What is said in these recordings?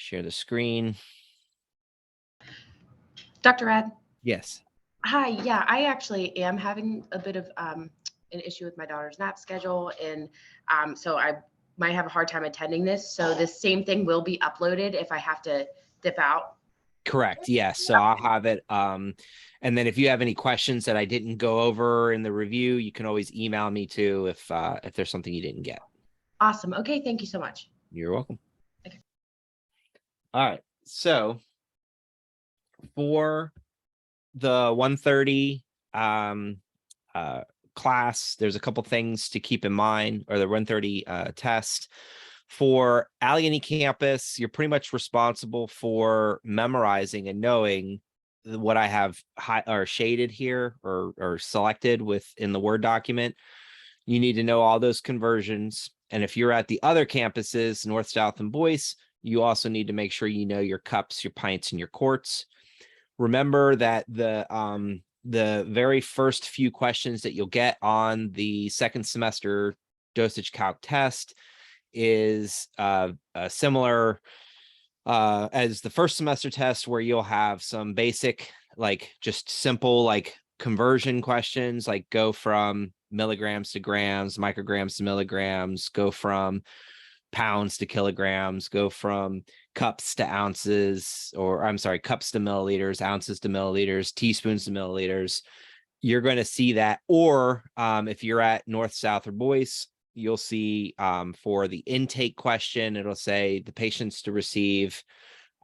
share the screen. Dr. Rad? Yes. Hi, yeah, I actually am having a bit of an issue with my daughter's nap schedule, and so I might have a hard time attending this. So this same thing will be uploaded if I have to dip out. Correct. Yes. So I'll have it. And then if you have any questions that I didn't go over in the review, you can always email me too if there's something you didn't get. Awesome. Okay, thank you so much. You're welcome. Okay. All right. So for the 130 class, there's a couple things to keep in mind, or the 130 test. For Allegheny campus, you're pretty much responsible for memorizing and knowing what I have shaded here or selected within the Word document. You need to know all those conversions. And if you're at the other campuses, North, South, and Boyce, you also need to make sure you know your cups, your pints, and your quarts. Remember that the very first few questions that you'll get on the second semester dosage calc test is similar as the first semester test, where you'll have some basic, like just simple like conversion questions, like go from milligrams to grams, micrograms to milligrams, go from pounds to kilograms, go from cups to ounces, or I'm sorry, cups to milliliters, ounces to milliliters, teaspoons to milliliters. You're going to see that. Or if you're at North, South, or Boyce, you'll see for the intake question, it'll say the patients to receive,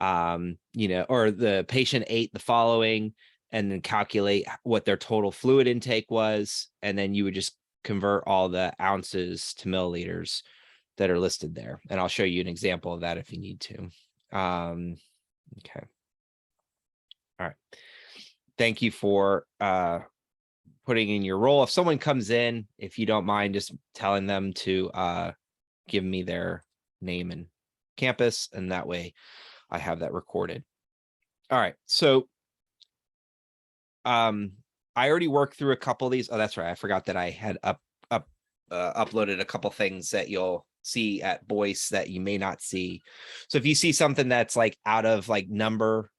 or the patient ate the following, and then calculate what their total fluid intake was. And then you would just convert all the ounces to milliliters that are listed there. And I'll show you an example of that if you need to. Okay. All right. Thank you for putting in your role. If someone comes in, if you don't mind just telling them to give me their name and campus, and that way I have that recorded. All right. So I already worked through a couple of these. Oh, that's right. I forgot that I had uploaded a couple things that you'll see at Boyce that you may not see. So if you see something that's like out of like number,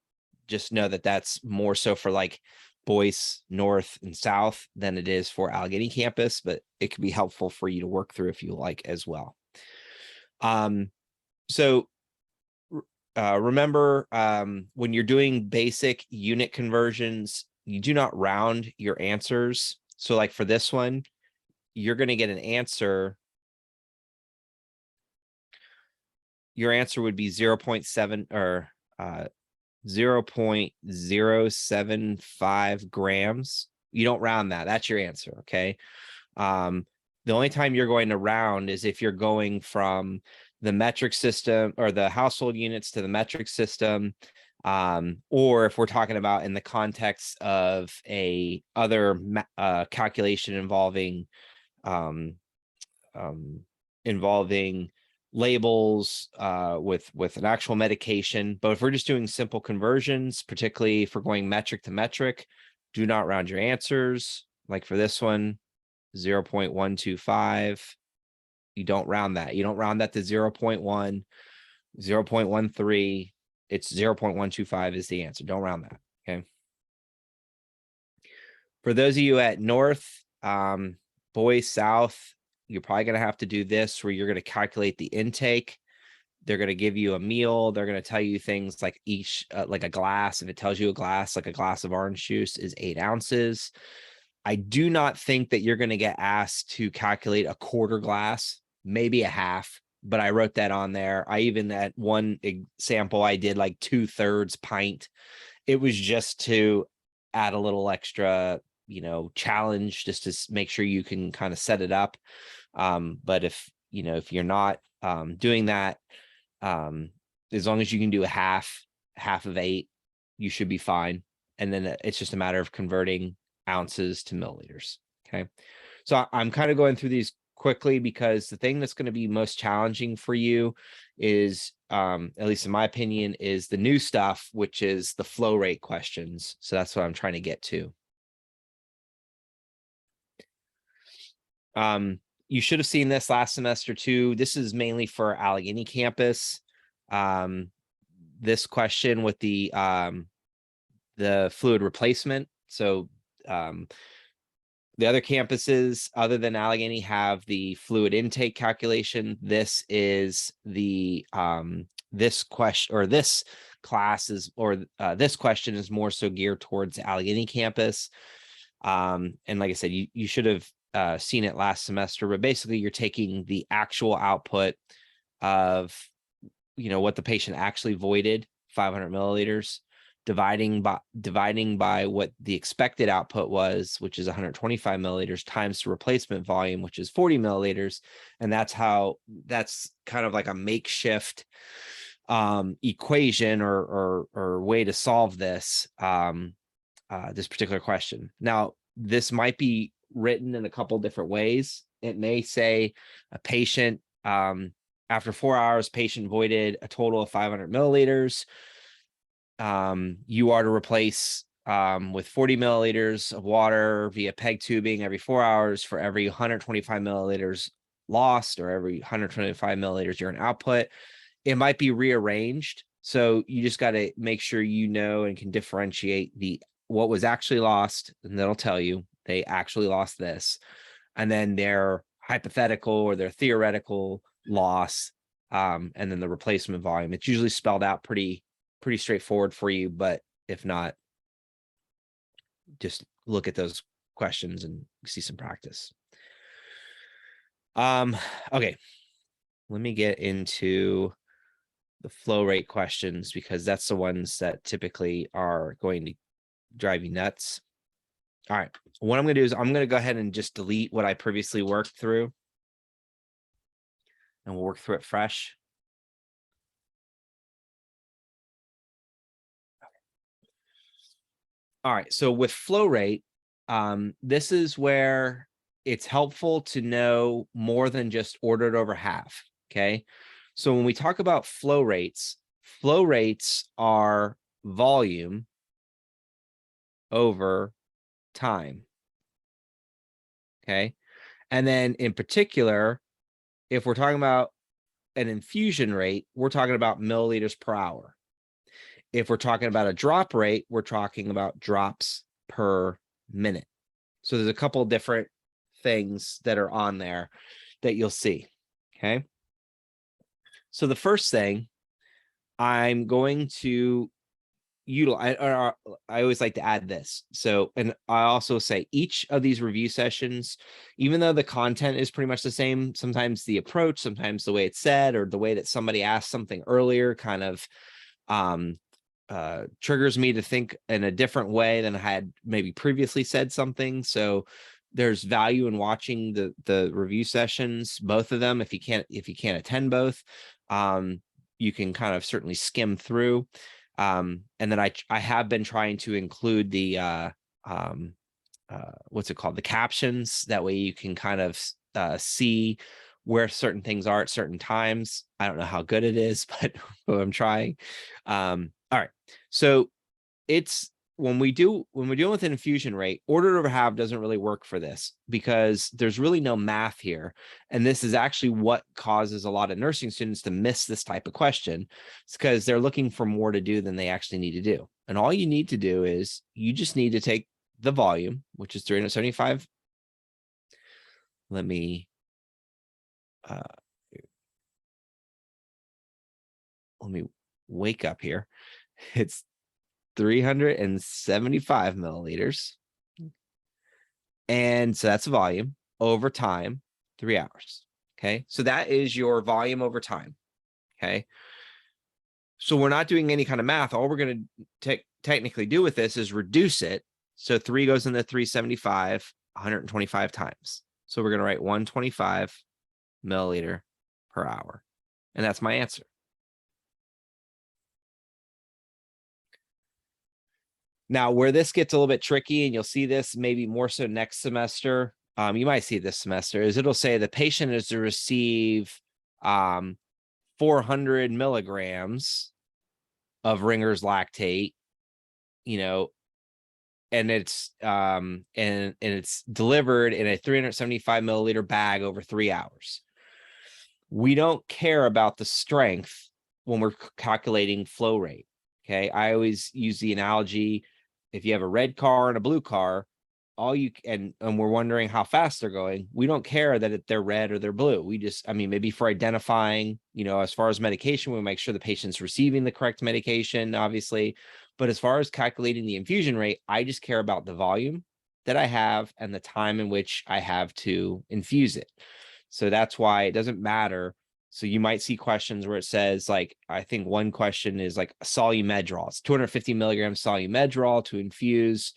just know that that's more so for like Boyce, North, and South than it is for Allegheny campus, but it can be helpful for you to work through if you like as well. So remember, when you're doing basic unit conversions, you do not round your answers. So like for this one, you're going to get an answer. Your answer would be 0.7 or 0.075 grams. You don't round that. That's your answer. Okay. The only time you're going to round is if you're going from the metric system or the household units to the metric system, or if we're talking about in the context of a other calculation involving labels with an actual medication. But if we're just doing simple conversions, particularly if we're going metric to metric, do not round your answers. Like for this one, 0.125. You don't round that. You don't round that to 0.1, 0.13. It's 0.125 is the answer. Don't round that. Okay. For those of you at North, Boyce, South, you're probably going to have to do this where you're going to calculate the intake. They're going to give you a meal. They're going to tell you things like each, like a glass. If it tells you a glass, like a glass of orange juice is 8 ounces. I do not think that you're going to get asked to calculate a quarter glass, maybe a half, but I wrote that on there. I even, at one example, I did like 2/3 pint. It was just to add a little extra, challenge, just to make sure you can kind of set it up. But if you're not doing that, as long as you can do a half of 8, you should be fine. And then it's just a matter of converting ounces to milliliters. Okay. So I'm kind of going through these quickly because the thing that's going to be most challenging for you is, at least in my opinion, is the new stuff, which is the flow rate questions. So that's what I'm trying to get to. You should have seen this last semester too. This is mainly for Allegheny campus. this question with the fluid replacement. So the other campuses other than Allegheny have the fluid intake calculation. This is the this question, or this class is, or this question is more so geared towards Allegheny campus. And like I said, you should have seen it last semester, but basically you're taking the actual output of, what the patient actually voided, 500 milliliters, dividing by what the expected output was, which is 125 milliliters, times the replacement volume, which is 40 milliliters. And that's kind of like a makeshift equation or way to solve this this particular question. Now, this might be written in a couple different ways. It may say a patient, after 4 hours, patient voided a total of 500 milliliters. You are to replace with 40 milliliters of water via PEG tubing every 4 hours for every 125 milliliters lost, or every 125 milliliters urine output. It might be rearranged. So you just got to make sure and can differentiate what was actually lost, and that'll tell you they actually lost this, and then their hypothetical or their theoretical loss, and then the replacement volume. It's usually spelled out pretty straightforward for you, but if not, just look at those questions and see some practice. Okay, let me get into the flow rate questions, because that's the ones that typically are going to drive you nuts. All right, what I'm going to do is I'm going to go ahead and just delete what I previously worked through, and we'll work through it fresh. All right, so with flow rate, this is where it's helpful to know more than just ordered over half, okay? So when we talk about flow rates are volume over time, okay? And then in particular, if we're talking about an infusion rate, we're talking about milliliters per hour. If we're talking about a drop rate, we're talking about drops per minute. So there's a couple different things that are on there that you'll see, okay? So the first thing I'm going to utilize, I always like to add this. So, and I also say each of these review sessions, even though the content is pretty much the same, sometimes the approach, sometimes the way it's said, or the way that somebody asked something earlier kind of triggers me to think in a different way than I had maybe previously said something. So there's value in watching the review sessions, both of them. If you can't attend both, you can kind of certainly skim through. And then I have been trying to include the what's it called, the captions. That way you can kind of see where certain things are at certain times. I don't know how good it is, but I'm trying. All right, so it's when we're dealing with an infusion rate, ordered over half doesn't really work for this, because there's really no math here. And this is actually what causes a lot of nursing students to miss this type of question. It's because they're looking for more to do than they actually need to do. And all you need to do is you just need to take the volume, which is 375. Let me wake up here. It's 375 milliliters. And so that's volume over time, 3 hours. Okay. So that is your volume over time. Okay. So we're not doing any kind of math. All we're going to technically do with this is reduce it. So 3 goes into 375, 125 times. So we're going to write 125 milliliter per hour. And that's my answer. Now, where this gets a little bit tricky, and you'll see this maybe more so next semester, you might see this semester, is it'll say the patient is to receive 400 milligrams of Ringer's lactate, and it's and it's delivered in a 375 milliliter bag over 3 hours. We don't care about the strength when we're calculating flow rate. Okay. I always use the analogy, if you have a red car and a blue car, all you and we're wondering how fast they're going. We don't care that they're red or they're blue. We just, I mean, maybe for identifying, as far as medication, we make sure the patient's receiving the correct medication, obviously. But as far as calculating the infusion rate, I just care about the volume that I have and the time in which I have to infuse it. So that's why it doesn't matter. So you might see questions where it says, like, I think one question is like solumedrol. It's 250 milligrams solumedrol to infuse.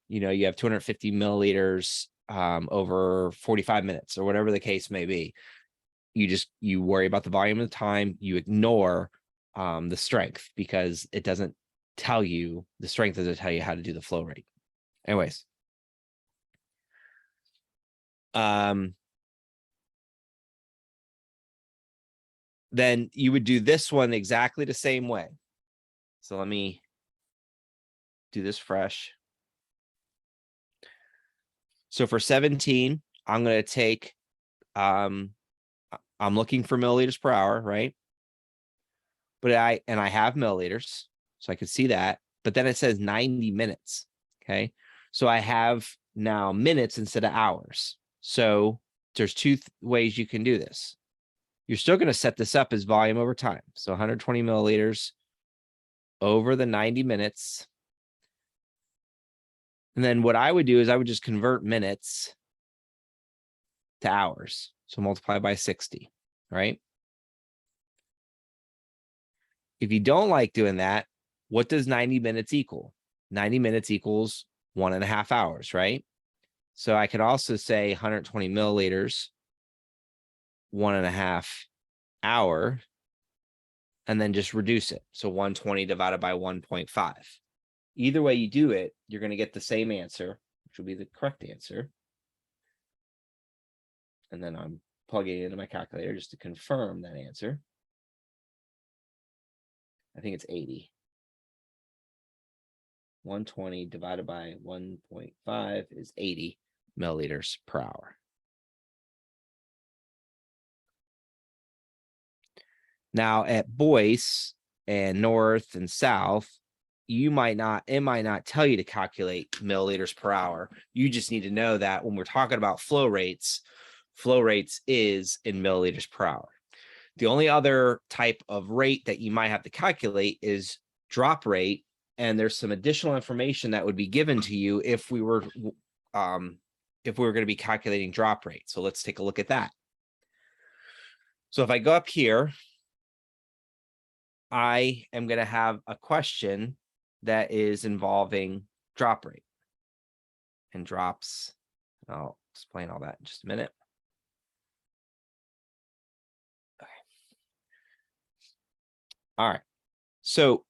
You have 250 milliliters over 45 minutes or whatever the case may be. You worry about the volume of the time. You ignore the strength because it doesn't tell you, the strength doesn't tell you how to do the flow rate. Anyways. Then you would do this one exactly the same way. So let me do this fresh. So for 17, I'm going to take, I'm looking for milliliters per hour, right? But I have milliliters, so I can see that. But then it says 90 minutes. Okay. So I have now minutes instead of hours. So there's two ways you can do this. You're still going to set this up as volume over time. So 120 milliliters over the 90 minutes. And then what I would do is I would just convert minutes to hours. So multiply by 60, right? If you don't like doing that, what does 90 minutes equal? 90 minutes equals 1.5 hours, right? So I could also say 120 milliliters, 1.5 hour, and then just reduce it. So 120 divided by 1.5. Either way you do it, you're going to get the same answer, which will be the correct answer. And then I'm plugging it into my calculator just to confirm that answer. I think it's 80. 120 divided by 1.5 is 80 milliliters per hour. Now at Boyce and North and South, it might not tell you to calculate milliliters per hour. You just need to know that when we're talking about flow rates is in milliliters per hour. The only other type of rate that you might have to calculate is drop rate. And there's some additional information that would be given to you if we were going to be calculating drop rate. So let's take a look at that. So if I go up here, I am going to have a question that is involving drop rate and drops. I'll explain all that in just a minute. Okay. All right. So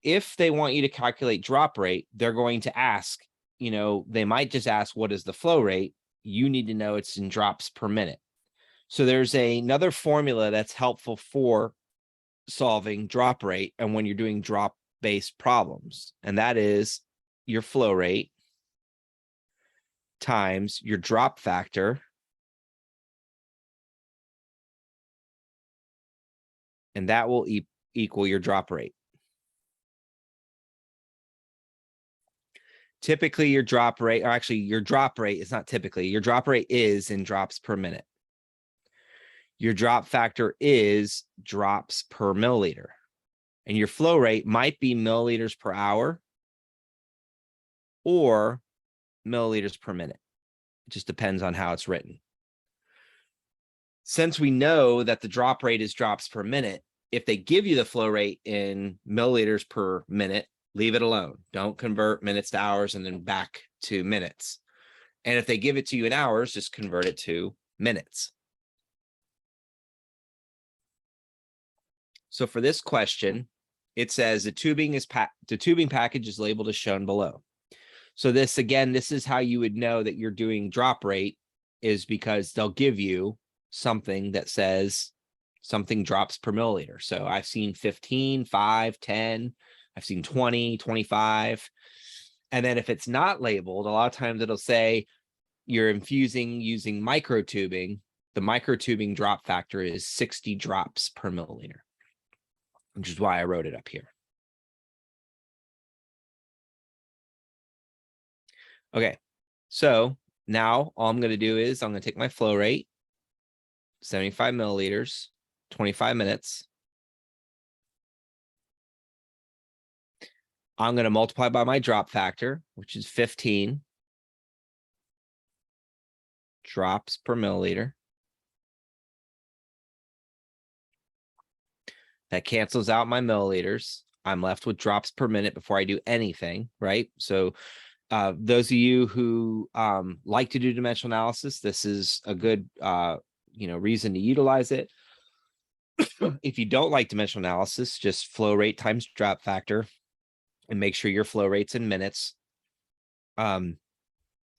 if they want you to calculate drop rate, they're going to ask, they might just ask, what is the flow rate? You need to know it's in drops per minute. So there's another formula that's helpful for solving drop rate and when you're doing drop-based problems, and that is your flow rate times your drop factor, and that will equal your drop rate. Typically your drop rate, or actually your drop rate is not typically, your drop rate is in drops per minute. Your drop factor is drops per milliliter. And your flow rate might be milliliters per hour or milliliters per minute. It just depends on how it's written. Since we know that the drop rate is drops per minute, if they give you the flow rate in milliliters per minute, leave it alone. Don't convert minutes to hours and then back to minutes. And if they give it to you in hours, just convert it to minutes. So for this question, it says the tubing package is labeled as shown below. So this, again, this is how you would know that you're doing drop rate, is because they'll give you something that says something drops per milliliter. So I've seen 15, 5, 10, I've seen 20, 25. And then if it's not labeled, a lot of times it'll say you're infusing using microtubing. The microtubing drop factor is 60 drops per milliliter. which is why I wrote it up here. Okay, so now all I'm going to do is I'm going to take my flow rate, 75 milliliters, 25 minutes. I'm going to multiply by my drop factor, which is 15 drops per milliliter. That cancels out my milliliters. I'm left with drops per minute before I do anything, right? So those of you who like to do dimensional analysis, this is a good reason to utilize it. If you don't like dimensional analysis, just flow rate times drop factor and make sure your flow rate's in minutes. And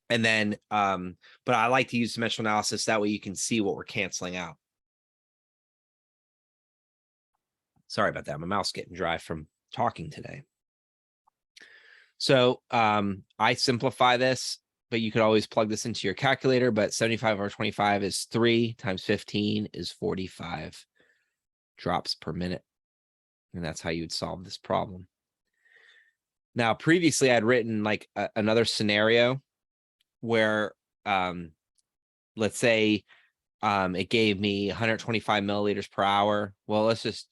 then, but I like to use dimensional analysis. That way you can see what we're canceling out. Sorry about that. My mouth's getting dry from talking today. So I simplify this, but you could always plug this into your calculator, but 75 over 25 is 3 times 15 is 45 drops per minute. And that's how you would solve this problem. Now, previously I'd written like another scenario where, let's say it gave me 125 milliliters per hour. Well, let's just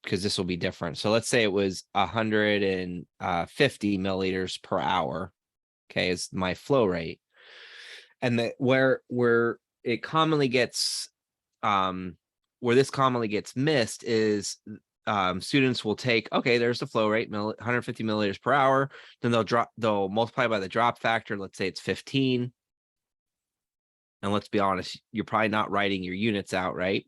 because this will be different. So let's say it was 150 milliliters per hour. Okay, is my flow rate. And that where it commonly gets where this commonly gets missed is students will take, okay, there's the flow rate, 150 milliliters per hour. Then they'll multiply by the drop factor. Let's say it's 15. And let's be honest, you're probably not writing your units out, right?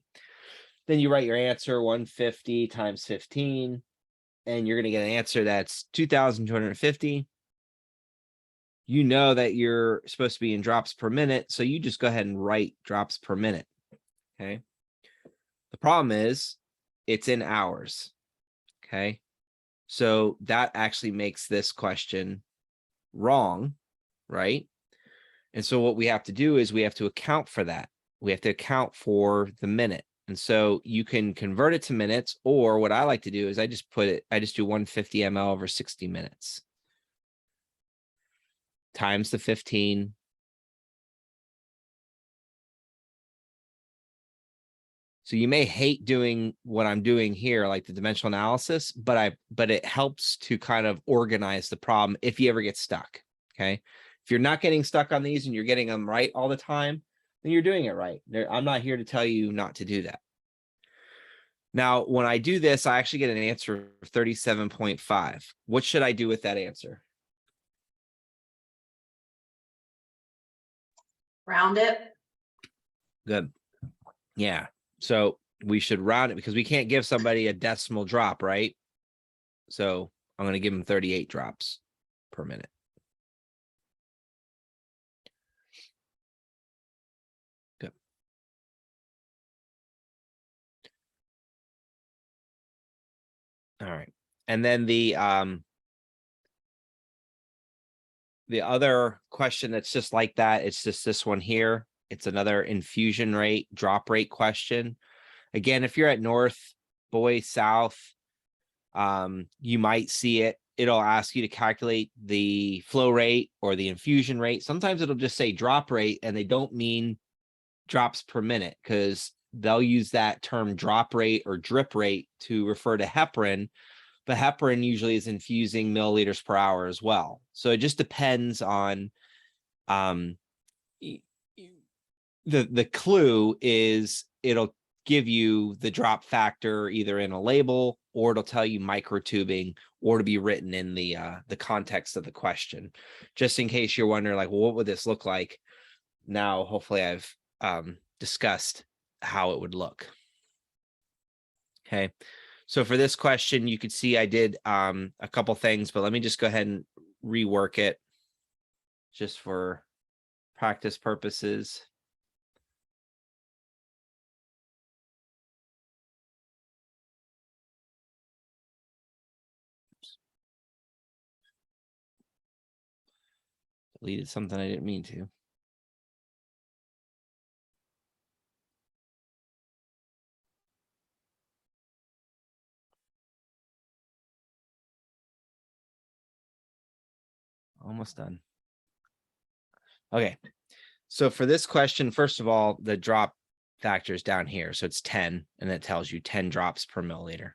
Then you write your answer 150 times 15, and you're going to get an answer that's 2,250. You know that you're supposed to be in drops per minute, so you just go ahead and write drops per minute. Okay. The problem is it's in hours. Okay. So that actually makes this question wrong, right? And so what we have to do is we have to account for that. We have to account for the minute. And so you can convert it to minutes, or what I like to do is I just do 150 ml over 60 minutes times the 15. So you may hate doing what I'm doing here, like the dimensional analysis, but it helps to kind of organize the problem if you ever get stuck. Okay. If you're not getting stuck on these and you're getting them right all the time, then you're doing it right. I'm not here to tell you not to do that. Now, when I do this, I actually get an answer of 37.5. What should I do with that answer? Round it. Good. Yeah. So we should round it because we can't give somebody a decimal drop, right? So I'm going to give them 38 drops per minute. Good. All right. And then the other question that's just like that, it's just this one here. It's another infusion rate, drop rate question. Again, if you're at North, Boy, South, you might see it. It'll ask you to calculate the flow rate or the infusion rate. Sometimes it'll just say drop rate and they don't mean drops per minute because they'll use that term drop rate or drip rate to refer to heparin, but heparin usually is infusing milliliters per hour as well. So it just depends on the clue is it'll give you the drop factor either in a label or it'll tell you microtubing or to be written in the context of the question, just in case you're wondering like, well, what would this look like? Now, hopefully I've discussed how it would look. Okay. So for this question, you could see I did a couple things, but let me just go ahead and rework it just for practice purposes. Deleted something I didn't mean to. Almost done. Okay. So for this question, first of all, the drop factor is down here. So it's 10, and it tells you 10 drops per milliliter.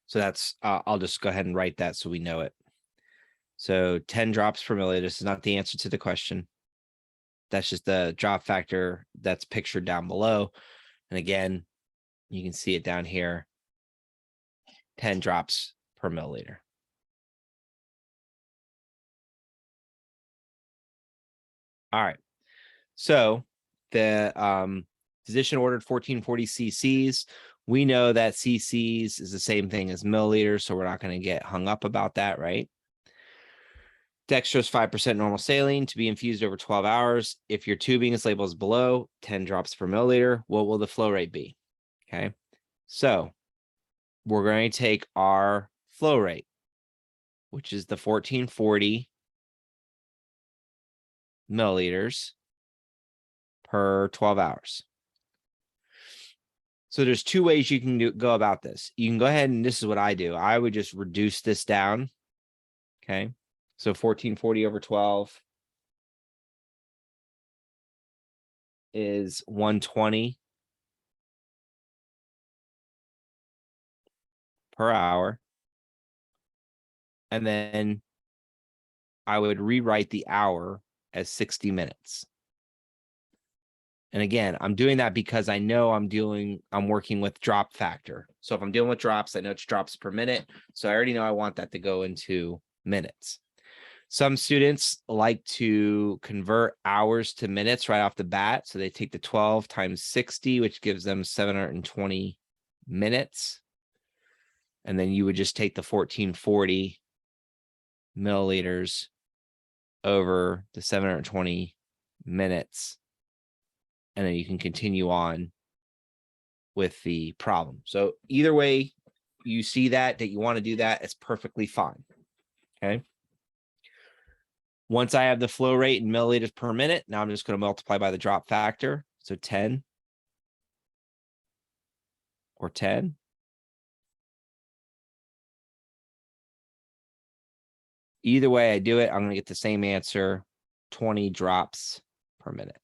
So that's, I'll just go ahead and write that so we know it. So 10 drops per milliliter. This is not the answer to the question. That's just the drop factor that's pictured down below. And again, you can see it down here, 10 drops per milliliter. All right. So the physician ordered 1440 cc's. We know that cc's is the same thing as milliliters, so we're not going to get hung up about that, right? Dextrose 5% normal saline to be infused over 12 hours. If your tubing is labeled as below 10 drops per milliliter, what will the flow rate be? Okay, so we're going to take our flow rate, which is the 1440 milliliters per 12 hours. So there's two ways you can go about this. You can go ahead and this is what I do. I would just reduce this down. Okay. So 1440 over 12 is 120 per hour. And then I would rewrite the hour as 60 minutes. And again, I'm doing that because I know I'm working with drop factor. So if I'm dealing with drops, I know it's drops per minute. So I already know I want that to go into minutes. Some students like to convert hours to minutes right off the bat. So they take the 12 times 60, which gives them 720 minutes. And then you would just take the 1440 milliliters over the 720 minutes. And then you can continue on with the problem. So either way you see that you want to do that, it's perfectly fine. Okay. Once I have the flow rate in milliliters per minute, now I'm just going to multiply by the drop factor. So 10 or 10. Either way I do it, I'm going to get the same answer, 20 drops per minute.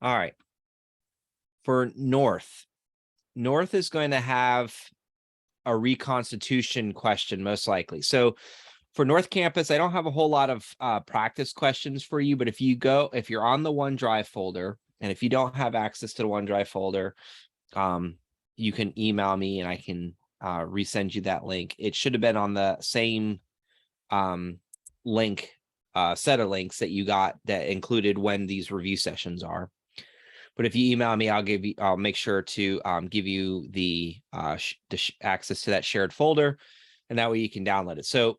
All right. For North is going to have a reconstitution question, most likely. So for North Campus, I don't have a whole lot of practice questions for you, but if you're on the OneDrive folder, and if you don't have access to the OneDrive folder, you can email me and I can resend you that link. It should have been on the same link, set of links that you got that included when these review sessions are. But if you email me, I'll make sure to give you the access to that shared folder, and that way you can download it. So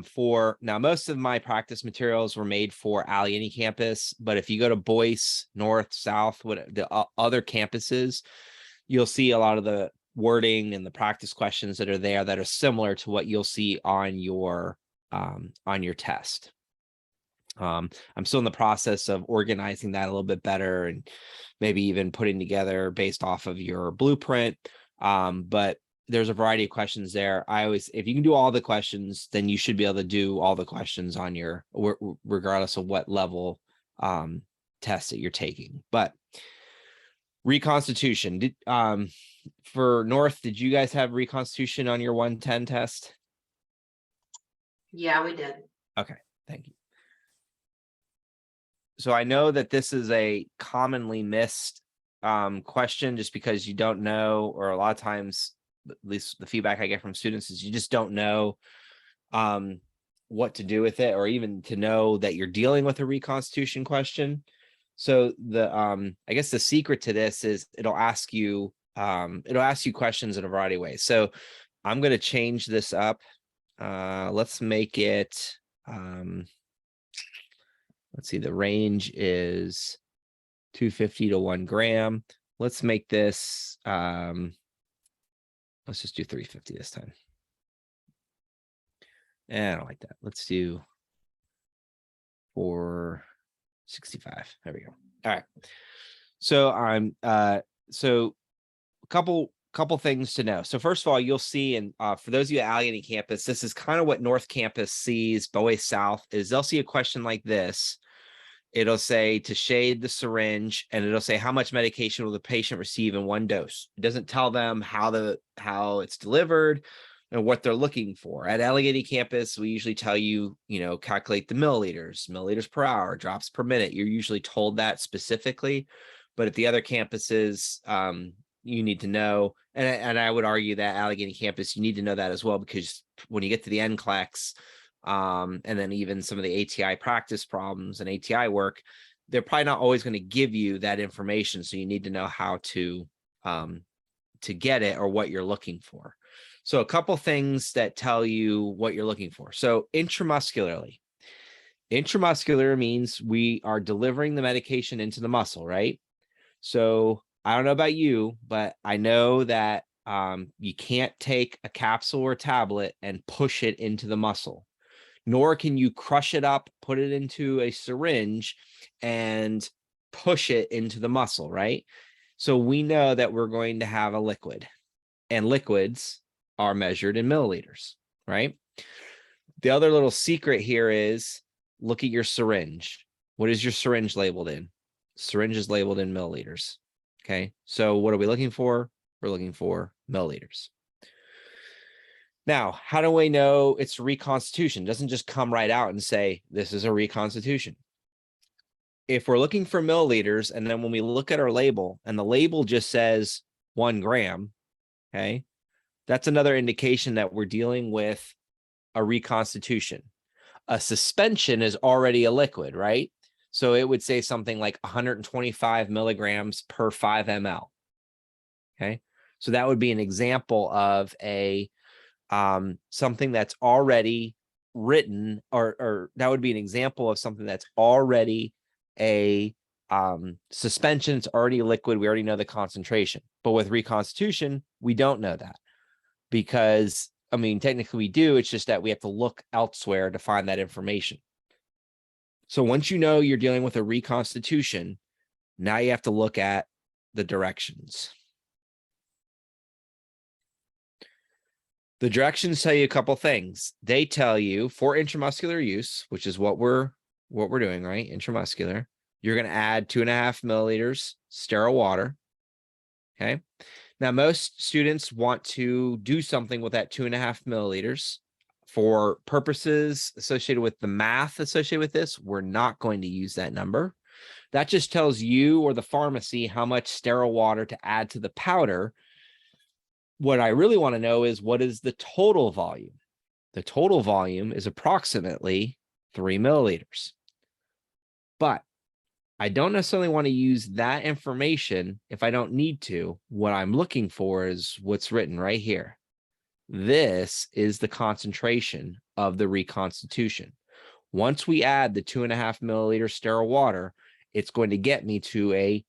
for now, most of my practice materials were made for Allegheny campus, but if you go to Boyce, North, South, what the other campuses, you'll see a lot of the wording and the practice questions that are there that are similar to what you'll see on your test. I'm still in the process of organizing that a little bit better and maybe even putting together based off of your blueprint. But there's a variety of questions there. If you can do all the questions, then you should be able to do all the questions on your, regardless of what level test that you're taking. But reconstitution, for North, did you guys have reconstitution on your 110 test? Yeah, we did. Okay, thank you. So I know that this is a commonly missed question just because you don't know, or a lot of times, at least the feedback I get from students is you just don't know what to do with it, or even to know that you're dealing with a reconstitution question. So I guess the secret to this is it'll ask you questions in a variety of ways. So I'm going to change this up. Let's make it let's see, the range is 250 to 1 gram. Let's make this, let's just do 350 this time. I don't like that. Let's do 465. There we go. All right. So so a couple things to know. So first of all, you'll see, and for those of you at Allegheny campus, this is kind of what North Campus sees, Bowie South, is they'll see a question like this. It'll say to shade the syringe, and it'll say how much medication will the patient receive in one dose. It doesn't tell them how it's delivered and what they're looking for. At Allegheny campus, we usually tell you, calculate the milliliters per hour, drops per minute. You're usually told that specifically, but at the other campuses, you need to know, and I would argue that Allegheny campus, you need to know that as well, because when you get to the NCLEX, and then even some of the ATI practice problems and ATI work, they're probably not always going to give you that information. So you need to know how to get it or what you're looking for. So a couple things that tell you what you're looking for. So intramuscular means we are delivering the medication into the muscle, right? So I don't know about you, but I know that you can't take a capsule or tablet and push it into the muscle, nor can you crush it up, put it into a syringe and push it into the muscle, right? So we know that we're going to have a liquid, and liquids are measured in milliliters, right? The other little secret here is look at your syringe. What is your syringe labeled in? Syringe is labeled in milliliters. Okay, so what are we looking for? We're looking for milliliters. Now, how do we know it's reconstitution? It doesn't just come right out and say, this is a reconstitution. If we're looking for milliliters, and then when we look at our label and the label just says 1 gram, okay, that's another indication that we're dealing with a reconstitution. A suspension is already a liquid, right? So it would say something like 125 milligrams per 5 ml. Okay, so that would be an example of a something that's already written, or that would be an example of something that's already a suspension. It's already liquid. We already know the concentration. But with reconstitution, we don't know that, because I mean, technically we do. It's just that we have to look elsewhere to find that information. So once you know you're dealing with a reconstitution, now you have to look at the directions. The directions tell you a couple things. They tell you for intramuscular use, which is what we're doing, right? Intramuscular, you're going to add 2.5 milliliters sterile water. Okay. Now, most students want to do something with that 2.5 milliliters. For purposes associated with the math associated with this, we're not going to use that number. That just tells you or the pharmacy how much sterile water to add to the powder. What I really want to know is, what is the total volume? The total volume is approximately 3 milliliters. But I don't necessarily want to use that information if I don't need to. What I'm looking for is what's written right here. This is the concentration of the reconstitution. Once we add the 2.5 milliliter sterile water, it's going to get me to a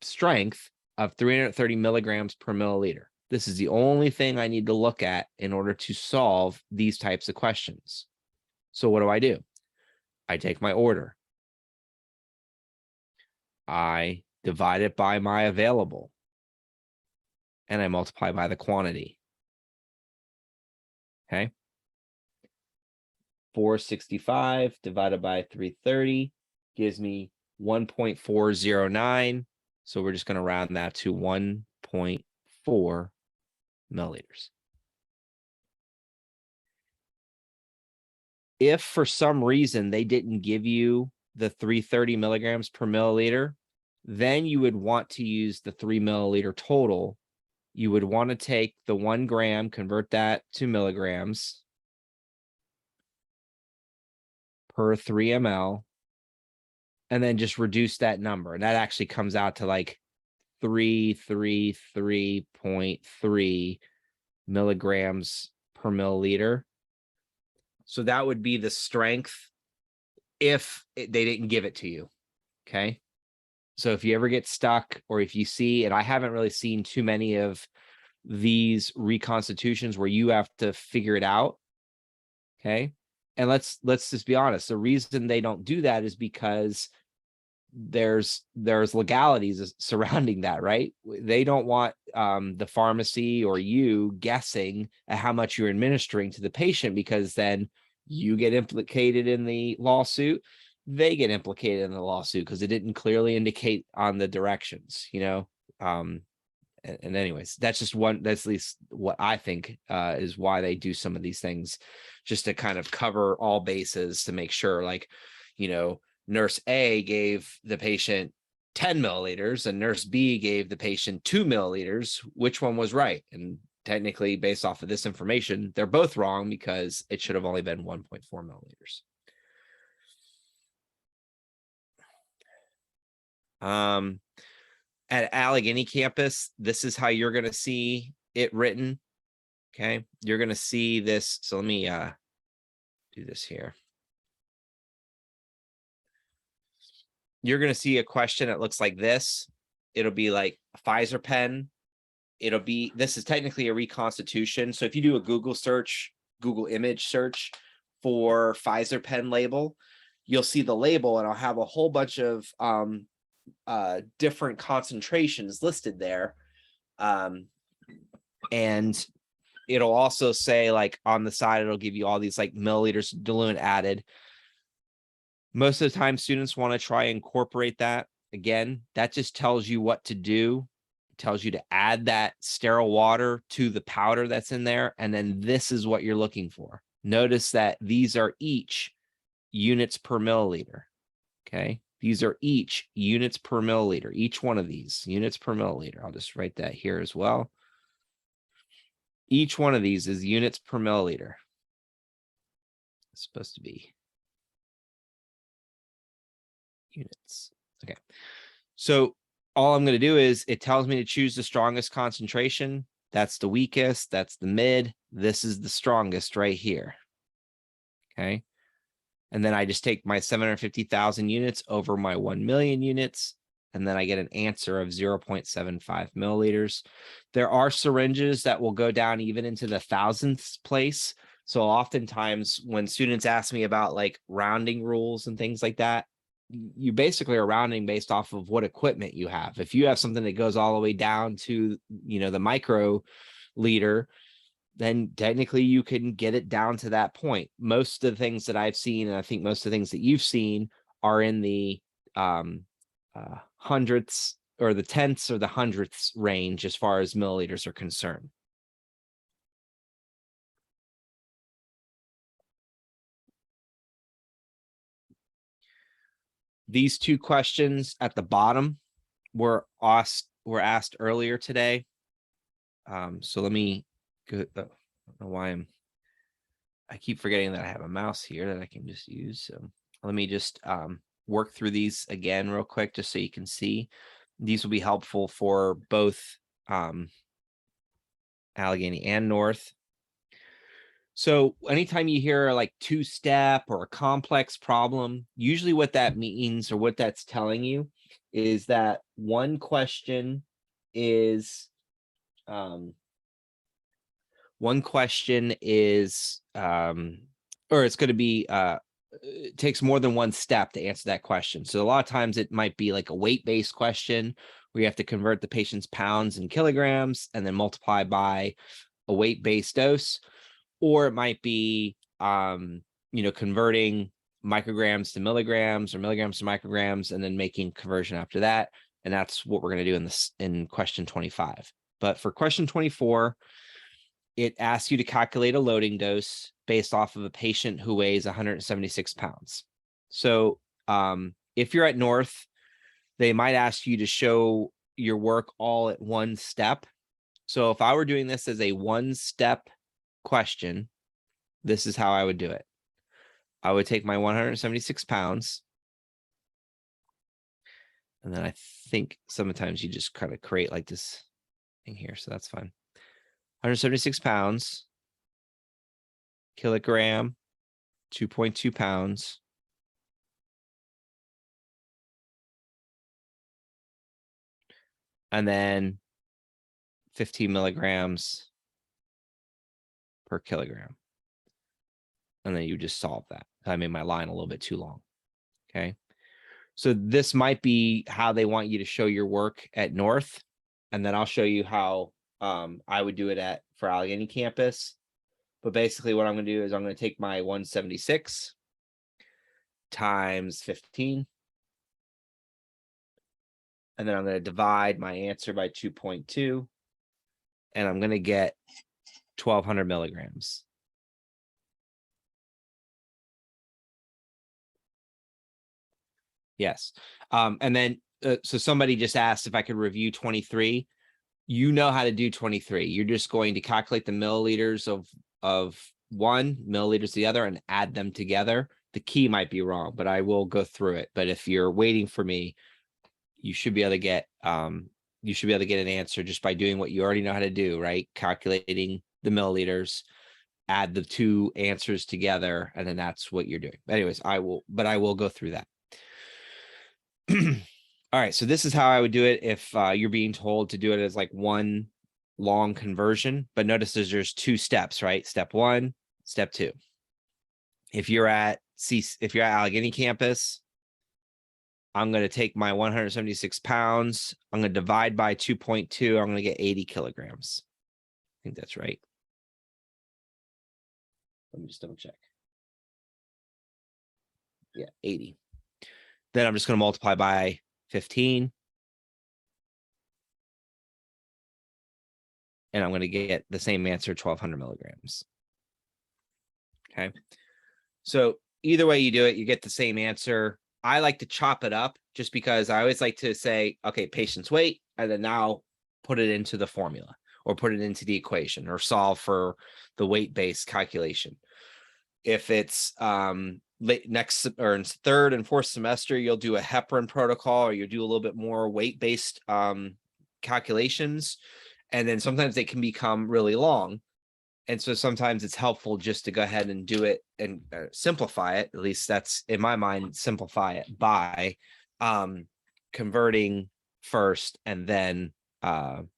strength of 330 milligrams per milliliter. This is the only thing I need to look at in order to solve these types of questions. So what do? I take my order. I divide it by my available, and I multiply by the quantity. Okay. 465 divided by 330 gives me 1.409. So we're just going to round that to 1.4 milliliters. If for some reason they didn't give you the 330 milligrams per milliliter, then you would want to use the 3 milliliter total. You would want to take the 1 gram, convert that to milligrams per 3 ml, and then just reduce that number. And that actually comes out to like 333.3 milligrams per milliliter. So that would be the strength if they didn't give it to you. Okay. So if you ever get stuck, or if you see, and I haven't really seen too many of these reconstitutions where you have to figure it out, Okay. And let's just be honest. The reason they don't do that is because there's legalities surrounding that, right? They don't want the pharmacy or you guessing at how much you're administering to the patient, because then you get implicated in the lawsuit, they get implicated in the lawsuit because it didn't clearly indicate on the directions, and anyways, that's just one, that's at least what I think is why they do some of these things, just to kind of cover all bases, to make sure, like, nurse A gave the patient 10 milliliters and nurse B gave the patient 2 milliliters. Which one was right? And technically, based off of this information, they're both wrong, because it should have only been 1.4 milliliters. At Allegheny campus, this is how you're going to see it written. Okay, you're going to see this. So let me do this here. You're going to see a question that looks like this. It'll be like a Pfizer pen. It'll be, this is technically a reconstitution. So if you do a Google search, Google image search for Pfizer pen label, you'll see the label, and I'll have a whole bunch of different concentrations listed there. And it'll also say, like, on the side, it'll give you all these like milliliters of diluent added. Most of the time, students want to try and incorporate that. Again, that just tells you what to do. It tells you to add that sterile water to the powder that's in there. And then this is what you're looking for. Notice that these are each units per milliliter. Okay. These are each units per milliliter. Each one of these units per milliliter. I'll just write that here as well. Each one of these is units per milliliter. It's supposed to be units. Okay. So all I'm going to do is, it tells me to choose the strongest concentration. That's the weakest. That's the mid. This is the strongest right here. Okay. And then I just take my 750,000 units over my 1 million units, and then I get an answer of 0.75 milliliters. There are syringes that will go down even into the thousandths place. So oftentimes when students ask me about like rounding rules and things like that, you basically are rounding based off of what equipment you have. If you have something that goes all the way down to, the micro liter, then technically you can get it down to that point. Most of the things that I've seen, and I think most of the things that you've seen, are in the hundredths or the tenths or the hundredths range as far as milliliters are concerned. These two questions at the bottom were asked earlier today. So let me go. I don't know why I keep forgetting that I have a mouse here that I can just use. So let me just work through these again real quick, just so you can see. These will be helpful for both Allegheny and North. So anytime you hear like two-step or a complex problem, usually what that means, or what that's telling you, is that one question is or it's going to be it takes more than one step to answer that question. So a lot of times it might be like a weight-based question where you have to convert the patient's pounds and kilograms and then multiply by a weight-based dose. Or it might be converting micrograms to milligrams or milligrams to micrograms, and then making conversion after that. And that's what we're going to do in question 25. But for question 24, it asks you to calculate a loading dose based off of a patient who weighs 176 pounds. So if you're at North, they might ask you to show your work all at one step. So if I were doing this as a one-step question, this is how I would do it. I would take my 176 pounds, and then I think sometimes you just kind of create like this thing here, so that's fine. 176 pounds, kilogram, 2.2 pounds, and then 15 milligrams per kilogram. and then you just solve that. I made my line a little bit too long. Okay. So this might be how they want you to show your work at North. And then I'll show you how I would do it for Allegheny campus. But basically what I'm going to do is I'm going to take my 176 times 15. And then I'm going to divide my answer by 2.2. And I'm going to get 1200 milligrams. Yes. And then, so somebody just asked if I could review 23. You know how to do 23. You're just going to calculate the milliliters of one, milliliters the other, and add them together. The key might be wrong, but I will go through it. But if you're waiting for me, you should be able to get an answer just by doing what you already know how to do, right? Calculating the milliliters, add the two answers together, and then that's what you're doing. Anyways, I will go through that. All right, so this is how I would do it if you're being told to do it as like one long conversion. But notice there's two steps, right? Step one, step two. If you're at Allegheny campus, I'm going to take my 176 pounds. I'm going to divide by 2.2. I'm going to get 80 kilograms. I think that's right. Let me just double check. Yeah, 80. Then I'm just going to multiply by 15. And I'm going to get the same answer, 1200 milligrams. Okay. So either way you do it, you get the same answer. I like to chop it up just because I always like to say, okay, patient's weight, and then now put it into the formula or put it into the equation or solve for the weight-based calculation. If it's next or in third and fourth semester, you'll do a heparin protocol, or you'll do a little bit more weight-based calculations. And then sometimes they can become really long. And so sometimes it's helpful just to go ahead and do it and simplify it. At least that's in my mind, simplify it by converting first and then doing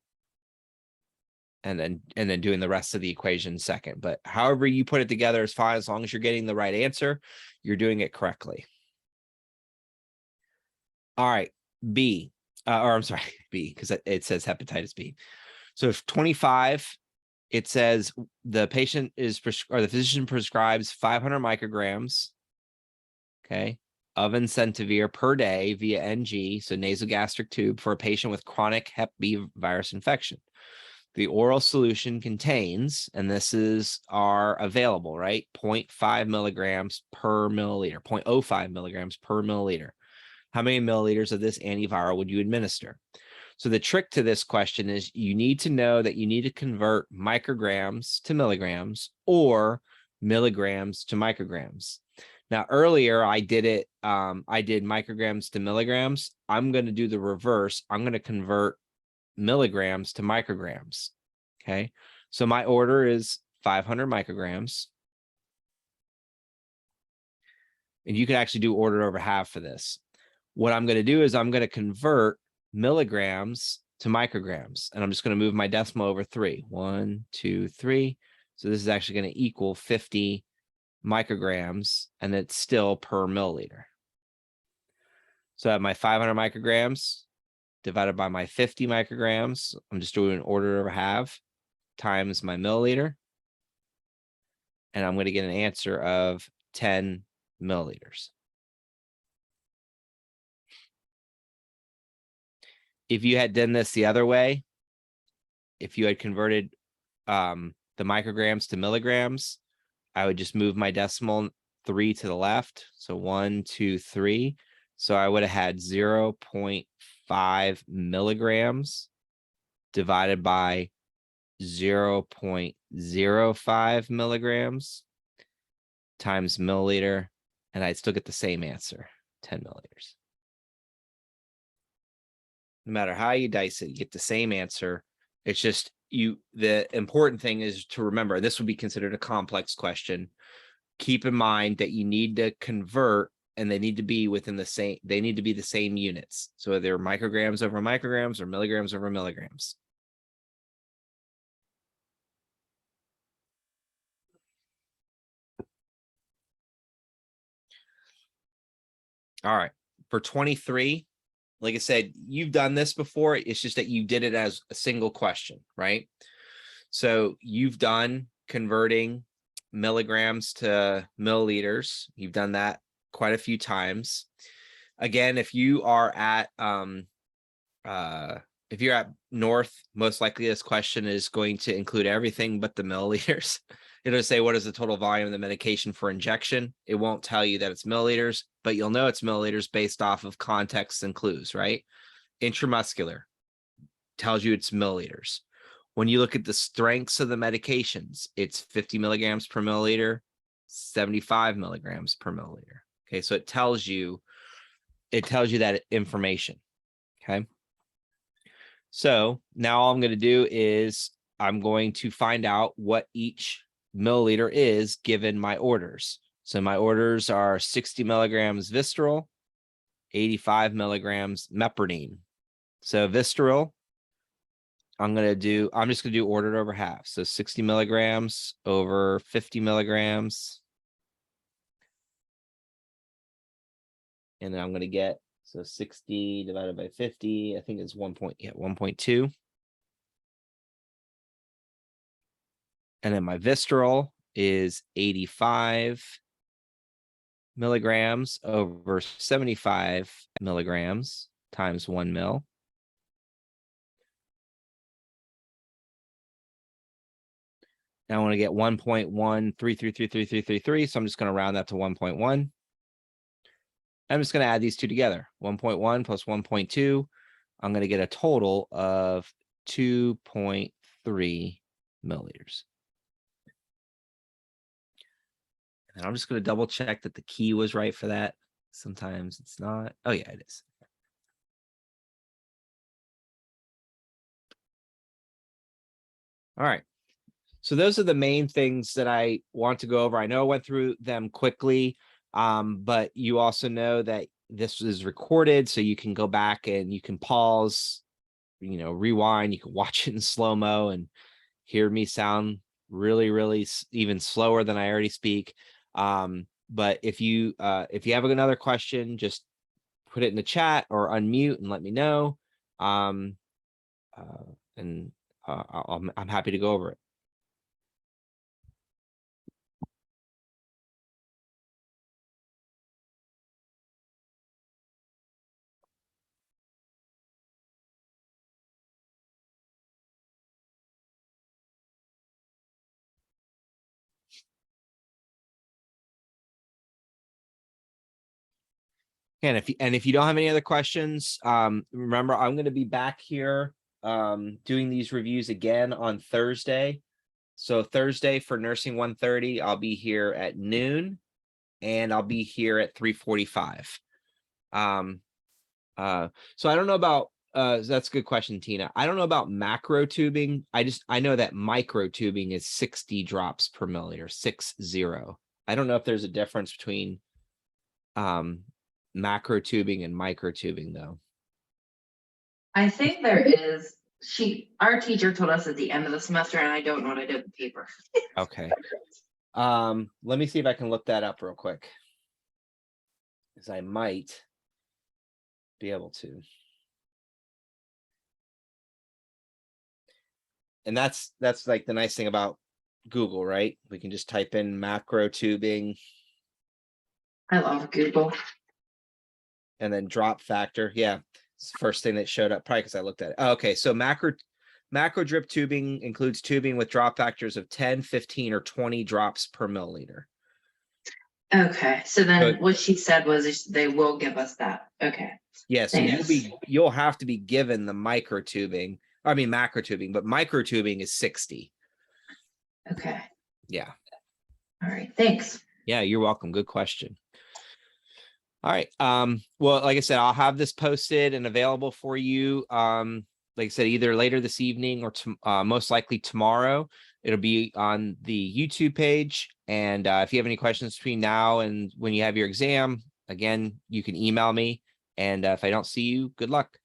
the rest of the equation second. But however you put it together is fine, as long as you're getting the right answer, you're doing it correctly. All right, B, or I'm sorry, B, because it says hepatitis B. So if 25, it says the patient or the physician prescribes 500 micrograms, okay, of encentavir per day via NG, so nasogastric tube, for a patient with chronic hep B virus infection. The oral solution contains, and this are available, right? 0.5 milligrams per milliliter, 0.05 milligrams per milliliter. How many milliliters of this antiviral would you administer? So the trick to this question is you need to know that you need to convert micrograms to milligrams or milligrams to micrograms. Now, earlier I did it. I did micrograms to milligrams. I'm going to do the reverse. I'm going to convert milligrams to micrograms. Okay. So my order is 500 micrograms. And you can actually do order over half for this. What I'm going to do is I'm going to convert milligrams to micrograms, and I'm just going to move my decimal over 3. 1, 2, 3. So this is actually going to equal 50 micrograms, and it's still per milliliter. So I have my 500 micrograms divided by my 50 micrograms. I'm just doing an order over half times my milliliter, and I'm going to get an answer of 10 milliliters. If you had done this the other way, if you had converted the micrograms to milligrams, I would just move my decimal 3 to the left. So 1, 2, 3. So I would have had 0.5 milligrams divided by 0.05 milligrams times milliliter, and I'd still get the same answer, 10 milliliters. No matter how you dice it, you get the same answer. It's just the important thing is to remember, this would be considered a complex question. Keep in mind that you need to convert, and they need to be the same units. So they're micrograms over micrograms or milligrams over milligrams. All right. For 23, like I said, you've done this before. It's just that you did it as a single question, right? So you've done converting milligrams to milliliters. You've done that quite a few times. Again, if you are at if you're at North, most likely this question is going to include everything but the milliliters. It'll say, what is the total volume of the medication for injection? It won't tell you that it's milliliters, but you'll know it's milliliters based off of context and clues, right? Intramuscular tells you it's milliliters. When you look at the strengths of the medications, it's 50 milligrams per milliliter, 75 milligrams per milliliter. Okay, so it tells you that information. Okay. So now all I'm going to do is I'm going to find out what each milliliter is given my orders. So my orders are 60 milligrams Visceral, 85 milligrams Mepridine. So Visceral, I'm just going to do ordered over half. So 60 milligrams over 50 milligrams. And then I'm going to get, so 60 divided by 50, I think it's 1.2. And then my Visceral is 85 milligrams over 75 milligrams times 1 mil. Now I want to get 1.1333333. So I'm just going to round that to 1.1. I'm just going to add these two together. 1.1 plus 1.2. I'm going to get a total of 2.3 milliliters. And I'm just going to double check that the key was right for that. Sometimes it's not. Oh, yeah, it is. All right. So those are the main things that I want to go over. I know I went through them quickly, but you also know that this is recorded, so you can go back and you can pause, rewind. You can watch it in slow-mo and hear me sound really, really even slower than I already speak. But if you have another question, just put it in the chat or unmute and let me know. I'm happy to go over it. And if you don't have any other questions, remember, I'm going to be back here doing these reviews again on Thursday. So Thursday for Nursing 130, I'll be here at noon, and I'll be here at 3:45. So I don't know about that's a good question, Tina. I don't know about macro tubing. I know that micro tubing is 60 drops per milliliter, 60. I don't know if there's a difference between macro tubing and micro tubing though. I think there is. Our teacher told us at the end of the semester, and I don't know what I did with the paper. Okay. Let me see if I can look that up real quick, because I might be able to. And that's like the nice thing about Google, right? We can just type in macro tubing. I love Google. And then drop factor. Yeah, it's the first thing that showed up, probably because I looked at it. Oh, okay, so macro drip tubing includes tubing with drop factors of 10, 15, or 20 drops per milliliter. Okay, so then what she said was they will give us that. Okay. Yeah, so you'll have to be given the macro tubing, but micro tubing is 60. Okay. Yeah. All right, thanks. Yeah, you're welcome. Good question. All right. Well, like I said, I'll have this posted and available for you. Like I said, either later this evening or most likely tomorrow. It'll be on the YouTube page. And if you have any questions between now and when you have your exam, again, you can email me. And if I don't see you, good luck.